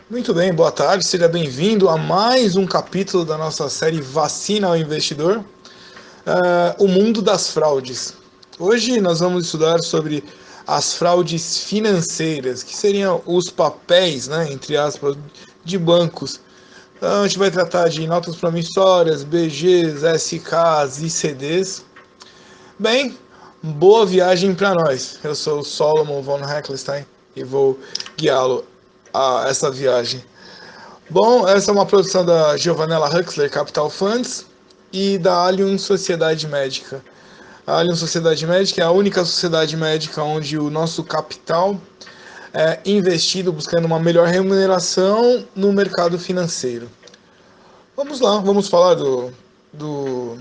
Muito bem, boa tarde, seja bem-vindo a mais um capítulo da nossa série Vacina ao Investidor, o mundo das fraudes. Hoje nós vamos estudar sobre as fraudes financeiras, que seriam os papéis, né, entre aspas, de bancos. Então, a gente vai tratar de notas promissórias, BGs, SKs e CDs. Bem, boa viagem para nós. Eu sou o Solomon von Heckelstein e vou guiá-lo a essa viagem. Bom, essa é uma produção da Giovanella Huxley Capital Funds e da Allium Sociedade Médica. A Allium Sociedade Médica é a única sociedade médica onde o nosso capital é investido buscando uma melhor remuneração no mercado financeiro. Vamos lá, vamos falar dos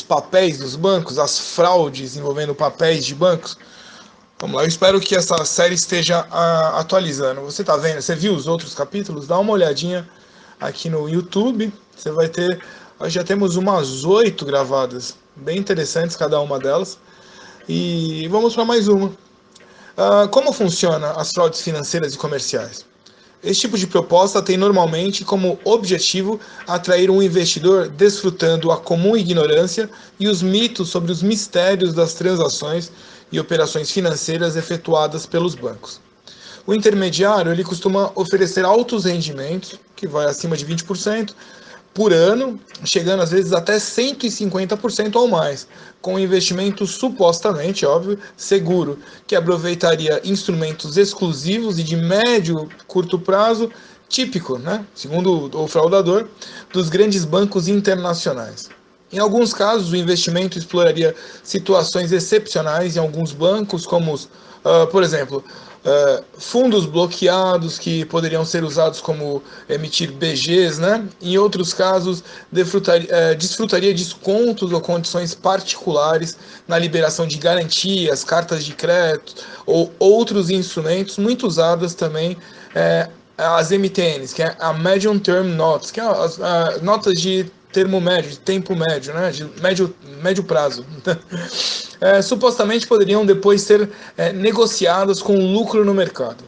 papéis dos bancos, as fraudes envolvendo papéis de bancos. Vamos lá, eu espero que essa série esteja atualizando. Você está vendo? Você viu os outros capítulos? Dá uma olhadinha aqui no YouTube. Você vai ter. Nós já temos umas 8 gravadas, bem interessantes cada uma delas. E vamos para mais uma. Como funciona as fraudes financeiras e comerciais? Esse tipo de proposta tem normalmente como objetivo atrair um investidor desfrutando a comum ignorância e os mitos sobre os mistérios das transações e operações financeiras efetuadas pelos bancos. O intermediário ele costuma oferecer altos rendimentos, que vai acima de 20%, por ano, chegando às vezes até 150% ou mais, com um investimento supostamente, óbvio, seguro, que aproveitaria instrumentos exclusivos e de médio curto prazo, típico, né, segundo o fraudador, dos grandes bancos internacionais. Em alguns casos, o investimento exploraria situações excepcionais em alguns bancos, como, por exemplo, fundos bloqueados que poderiam ser usados como emitir BGs, né? Em outros casos, desfrutaria descontos ou condições particulares na liberação de garantias, cartas de crédito ou outros instrumentos muito usados também as MTNs, que é a Medium Term Notes, que é as notas de termo médio, de tempo médio, né, de médio prazo. Supostamente poderiam depois ser negociadas com lucro no mercado.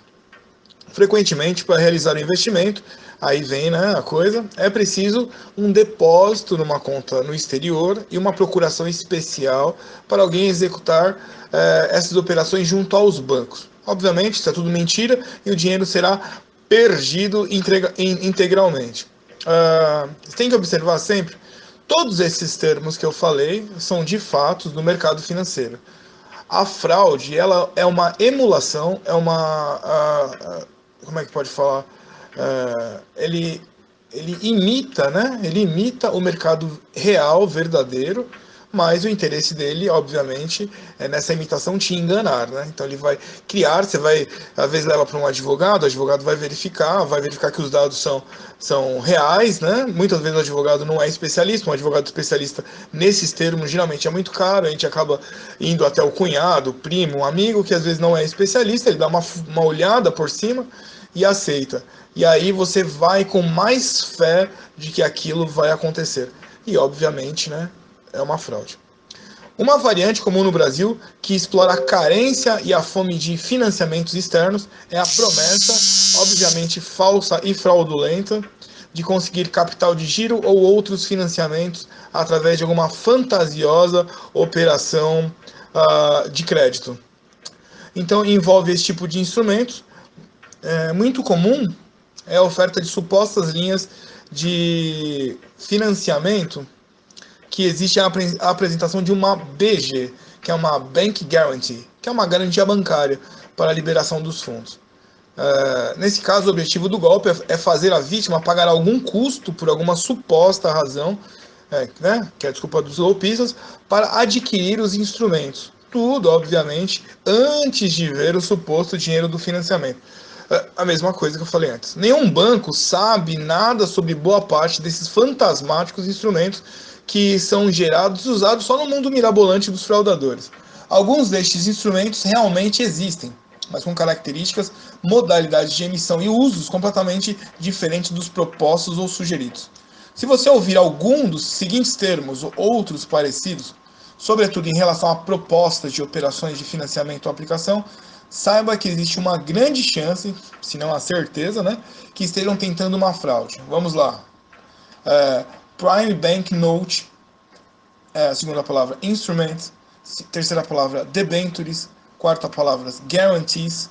Frequentemente, para realizar o investimento, aí vem, né, a coisa, é preciso um depósito numa conta no exterior e uma procuração especial para alguém executar essas operações junto aos bancos. Obviamente, isso é tudo mentira e o dinheiro será perdido integralmente. Você tem que observar sempre, todos esses termos que eu falei são de fatos do mercado financeiro. A fraude, ela é uma emulação, é uma... como é que pode falar? Ele imita, né? Ele imita o mercado real, verdadeiro, mas o interesse dele, obviamente, é nessa imitação te enganar, né? Então ele vai criar, você vai, às vezes leva para um advogado, o advogado vai verificar que os dados são reais, né? Muitas vezes o advogado não é especialista, um advogado especialista nesses termos geralmente é muito caro, a gente acaba indo até o cunhado, o primo, um amigo que às vezes não é especialista, ele dá uma olhada por cima e aceita. E aí você vai com mais fé de que aquilo vai acontecer. E obviamente, né, é uma fraude. Uma variante comum no Brasil que explora a carência e a fome de financiamentos externos é a promessa, obviamente falsa e fraudulenta, de conseguir capital de giro ou outros financiamentos através de alguma fantasiosa operação de crédito. Então envolve esse tipo de instrumentos. Muito comum é a oferta de supostas linhas de financiamento que existe a apresentação de uma BG, que é uma Bank Guarantee, que é uma garantia bancária para a liberação dos fundos. Nesse caso, o objetivo do golpe é fazer a vítima pagar algum custo por alguma suposta razão, né, que é a desculpa dos golpistas, para adquirir os instrumentos. Tudo, obviamente, antes de ver o suposto dinheiro do financiamento. A mesma coisa que eu falei antes. Nenhum banco sabe nada sobre boa parte desses fantasmáticos instrumentos que são gerados e usados só no mundo mirabolante dos fraudadores. Alguns destes instrumentos realmente existem, mas com características, modalidades de emissão e usos completamente diferentes dos propostos ou sugeridos. Se você ouvir algum dos seguintes termos ou outros parecidos, sobretudo em relação a propostas de operações de financiamento ou aplicação, saiba que existe uma grande chance, se não a certeza, né, que estejam tentando uma fraude. Vamos lá. Prime Bank Note, segunda palavra, instruments, terceira palavra, debentures, quarta palavra, guarantees,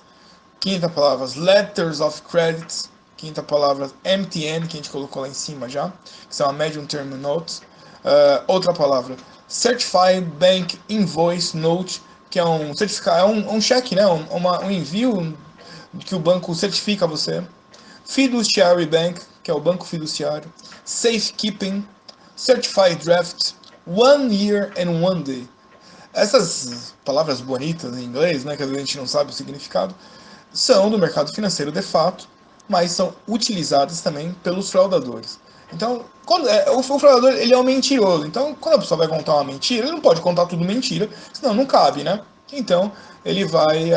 quinta palavra, letters of credits, quinta palavra, MTN, que a gente colocou lá em cima já, que são a medium term notes. Outra palavra, certified bank invoice note, que é um certificado, um cheque, né, um envio que o banco certifica você. Fiduciary bank, que é o banco fiduciário. Safekeeping, certified draft, 1 year and 1 day. Essas palavras bonitas em inglês, né, que às vezes a gente não sabe o significado, são do mercado financeiro de fato, mas são utilizadas também pelos fraudadores. Então, o fraudador ele é um mentiroso. Então, quando a pessoa vai contar uma mentira, ele não pode contar tudo mentira, senão não cabe, né? Então, ele vai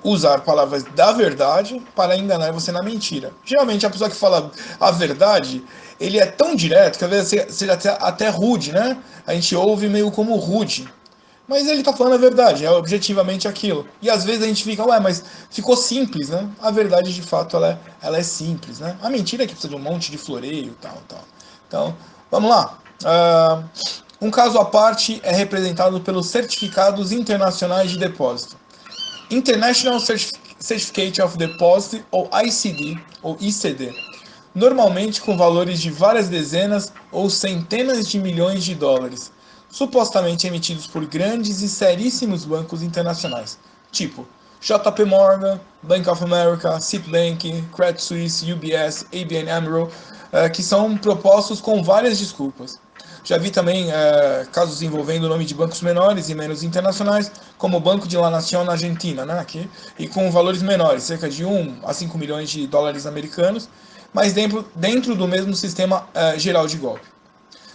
usar palavras da verdade para enganar você na mentira. Geralmente, a pessoa que fala a verdade, ele é tão direto que às vezes seja até rude, né? A gente ouve meio como rude. Mas ele tá falando a verdade, é objetivamente aquilo. E às vezes a gente fica, ué, mas ficou simples, né? A verdade, de fato, ela é simples, né? A mentira é que precisa de um monte de floreio, tal, tal. Então, vamos lá. Um caso à parte é representado pelos certificados internacionais de depósito. International Certificate of Deposit, ou ICD, ou ICD. Normalmente com valores de várias dezenas ou centenas de milhões de dólares, supostamente emitidos por grandes e seríssimos bancos internacionais, tipo JP Morgan, Bank of America, Citibank, Credit Suisse, UBS, ABN AMRO, que são propostos com várias desculpas. Já vi também casos envolvendo o nome de bancos menores e menos internacionais, como o Banco de La Nación na Argentina, né, aqui, e com valores menores, cerca de 1 a 5 milhões de dólares americanos, mas dentro do mesmo sistema geral de golpe.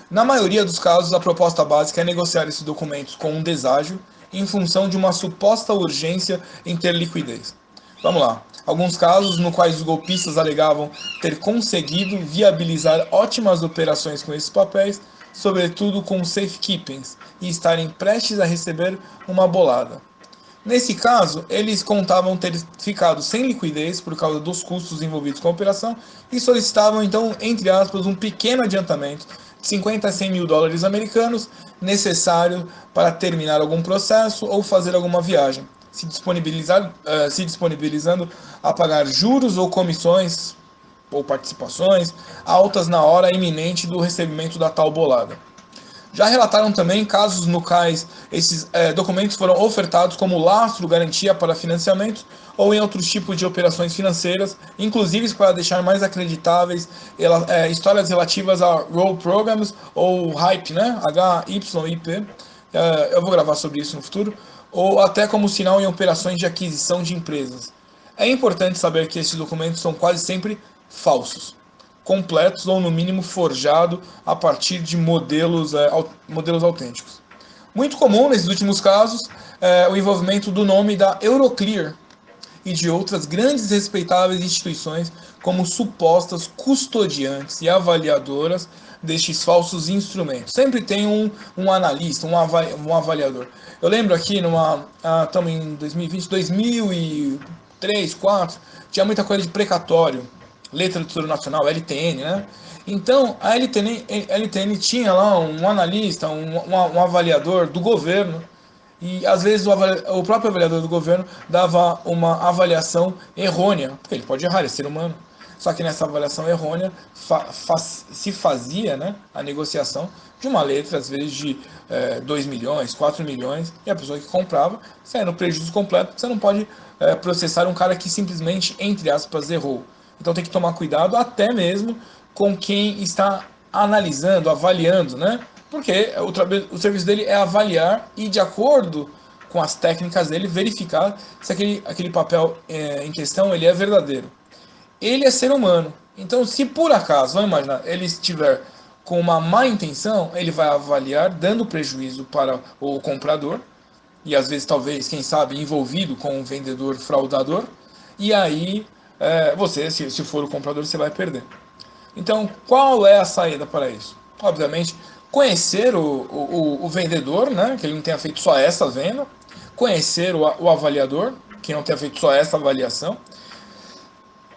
Na maioria dos casos, a proposta básica é negociar esses documentos com um deságio em função de uma suposta urgência em ter liquidez. Vamos lá. Alguns casos no quais os golpistas alegavam ter conseguido viabilizar ótimas operações com esses papéis, sobretudo com safekeepings, e estarem prestes a receber uma bolada. Nesse caso, eles contavam ter ficado sem liquidez por causa dos custos envolvidos com a operação e solicitavam então, entre aspas, um pequeno adiantamento de 50 a 100 mil dólares americanos necessário para terminar algum processo ou fazer alguma viagem, se disponibilizando a pagar juros ou comissões ou participações altas na hora iminente do recebimento da tal bolada. Já relataram também casos no quais esses documentos foram ofertados como lastro garantia para financiamentos ou em outros tipos de operações financeiras, inclusive para deixar mais acreditáveis histórias relativas a role programs ou HYP, né? HYIP. Eu vou gravar sobre isso no futuro, ou até como sinal em operações de aquisição de empresas. É importante saber que esses documentos são quase sempre falsos, completos ou no mínimo forjado a partir de modelos autênticos. Muito comum nesses últimos casos o envolvimento do nome da Euroclear e de outras grandes e respeitáveis instituições como supostas custodiantes e avaliadoras destes falsos instrumentos. Sempre tem um analista, um avaliador. Eu lembro aqui, estamos em 2020, 2003, 2004, tinha muita coisa de precatório, letra do Tesouro Nacional, LTN, né? Então, a LTN tinha lá um analista, um avaliador do governo, e às vezes o próprio avaliador do governo dava uma avaliação errônea, porque ele pode errar, ele é ser humano. Só que nessa avaliação errônea se fazia, né, a negociação de uma letra, às vezes de 2 milhões, 4 milhões, e a pessoa que comprava saia no prejuízo completo, porque você não pode processar um cara que simplesmente, entre aspas, errou. Então tem que tomar cuidado até mesmo com quem está analisando, avaliando, né? Porque o serviço dele é avaliar e, de acordo com as técnicas dele, verificar se aquele papel em questão ele é verdadeiro. Ele é ser humano. Então, se por acaso, vamos imaginar, ele estiver com uma má intenção, ele vai avaliar, dando prejuízo para o comprador, e às vezes, talvez, quem sabe, envolvido com um vendedor fraudador, e aí você, se for o comprador, você vai perder. Então, qual é a saída para isso? Obviamente, conhecer o vendedor, né, que ele não tenha feito só essa venda, conhecer o avaliador, que não tenha feito só essa avaliação.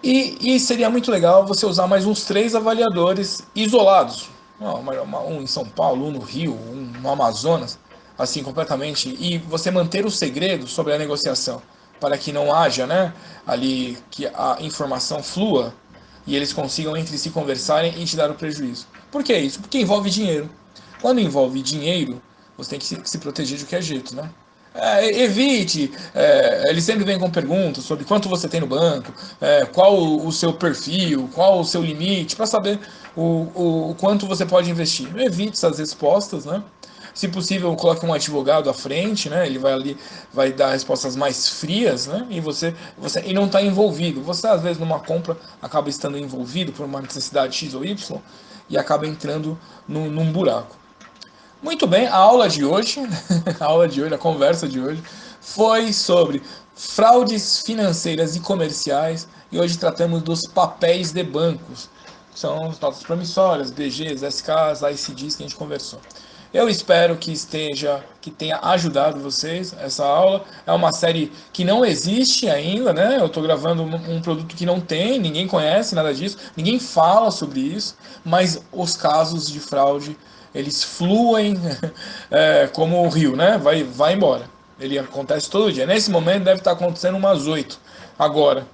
E seria muito legal você usar mais uns 3 avaliadores isolados. Um em São Paulo, um no Rio, um no Amazonas, assim, completamente. E você manter o segredo sobre a negociação, para que não haja, né, ali, que a informação flua e eles consigam entre si conversarem e te dar o prejuízo. Por que isso? Porque envolve dinheiro. Quando envolve dinheiro, você tem que se proteger de qualquer jeito, né? Evite, ele sempre vem com perguntas sobre quanto você tem no banco, qual o seu perfil, qual o seu limite, para saber o quanto você pode investir. Evite essas respostas, né? Se possível, coloque um advogado à frente, né? Ele vai ali, vai dar respostas mais frias, né? E não está envolvido. Você, às vezes, numa compra, acaba estando envolvido por uma necessidade X ou Y e acaba entrando num buraco. Muito bem, a aula de hoje, a conversa de hoje, foi sobre fraudes financeiras e comerciais e hoje tratamos dos papéis de bancos, que são as notas promissórias, BGs, SKs, ICDs que a gente conversou. Eu espero que tenha ajudado vocês essa aula. É uma série que não existe ainda, né? Eu estou gravando um produto que não tem, ninguém conhece nada disso, ninguém fala sobre isso, mas os casos de fraude eles fluem como o rio, né? Vai embora. Ele acontece todo dia. Nesse momento deve estar acontecendo umas 8 agora,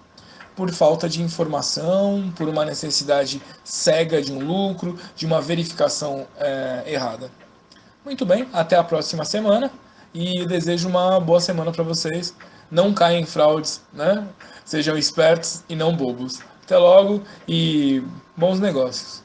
por falta de informação, por uma necessidade cega de um lucro, de uma verificação errada. Muito bem, até a próxima semana e desejo uma boa semana para vocês. Não caem em fraudes, né? Sejam espertos e não bobos. Até logo e bons negócios.